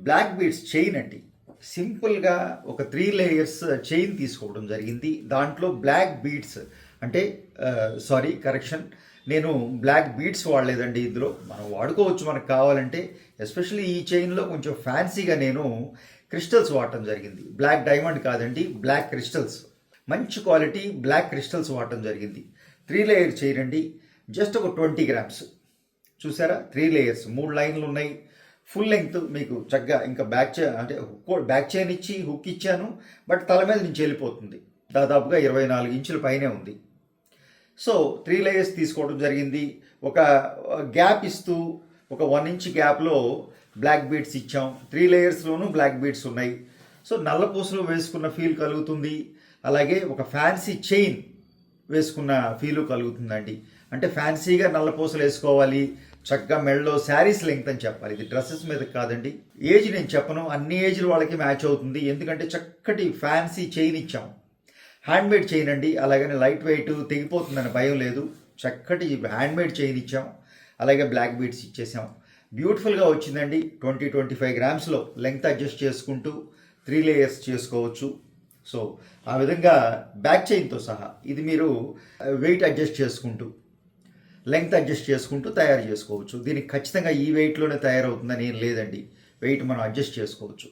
Black beads chain అండి. సింపుల్గా ఒక 3 లేయర్స్ చైన్ తీసుకోవడం జరిగింది. దాంట్లో బ్లాక్ బీడ్స్ అంటే సారీ కరెక్షన్, నేను బ్లాక్ బీడ్స్ వాడలేదండి. ఇందులో మనం వాడుకోవచ్చు మనకు కావాలంటే. ఎస్పెషల్లీ ఈ చైన్లో కొంచెం ఫ్యాన్సీగా నేను క్రిస్టల్స్ వాడటం జరిగింది. బ్లాక్ డైమండ్ కాదండి, బ్లాక్ క్రిస్టల్స్, మంచి క్వాలిటీ బ్లాక్ క్రిస్టల్స్ వాడటం జరిగింది. 3 లేయర్ చైన్ అండి. జస్ట్ ఒక 20 గ్రామ్స్. చూసారా, 3 లేయర్స్, 3 లైన్లు ఉన్నాయి. ఫుల్ లెంగ్త్ మీకు చక్కగా. ఇంకా బ్యాక్ చైన్ ఇచ్చి హుక్ ఇచ్చాను, బట్ తల మీద నుంచి వెళ్ళిపోతుంది. దాదాపుగా 24 ఇంచుల పైనే ఉంది. సో 3 లేయర్స్ తీసుకోవడం జరిగింది. ఒక గ్యాప్ ఇస్తూ ఒక 1 ఇంచ్ గ్యాప్లో బ్లాక్ బీడ్స్ ఇచ్చాం. 3 లేయర్స్లోనూ బ్లాక్ బీడ్స్ ఉన్నాయి. సో నల్లపూసలు వేసుకున్న ఫీల్ కలుగుతుంది. అలాగే ఒక ఫ్యాన్సీ చైన్ వేసుకున్న ఫీలు కలుగుతుందండి. అంటే ఫ్యాన్సీగా నల్లపూసలు వేసుకోవాలి, చక్కగా మెడలో శారీస్ లెంగ్త్ అని చెప్పాలి. ఇది డ్రెస్సెస్ మీద కాదండి. ఏజ్ నేను చెప్పను, అన్ని ఏజ్ల వాళ్ళకి మ్యాచ్ అవుతుంది. ఎందుకంటే చక్కటి ఫ్యాన్సీ చైన్ ఇచ్చాం. హ్యాండ్మేడ్ చైన్ అండి. అలాగని లైట్ వెయిట్ తెగిపోతుందని భయం లేదు. చక్కటి హ్యాండ్మేడ్ చైన్ ఇచ్చాం. అలాగే బ్లాక్ బీడ్స్ ఇచ్చేసాం. బ్యూటిఫుల్గా వచ్చిందండి. 20-25 గ్రామ్స్లో లెంగ్త్ అడ్జస్ట్ చేసుకుంటూ 3 లేయర్స్ చేసుకోవచ్చు. సో ఆ విధంగా బ్యాక్ చైన్తో సహా ఇది మీరు వెయిట్ అడ్జస్ట్ చేసుకుంటూ, లెంగ్త్ అడ్జస్ట్ చేసుకుంటూ తయారు చేసుకోవచ్చు. దీనికి ఖచ్చితంగా ఈ వెయిట్లోనే తయారవుతుందని ఏం లేదండి. వెయిట్ మనం అడ్జస్ట్ చేసుకోవచ్చు.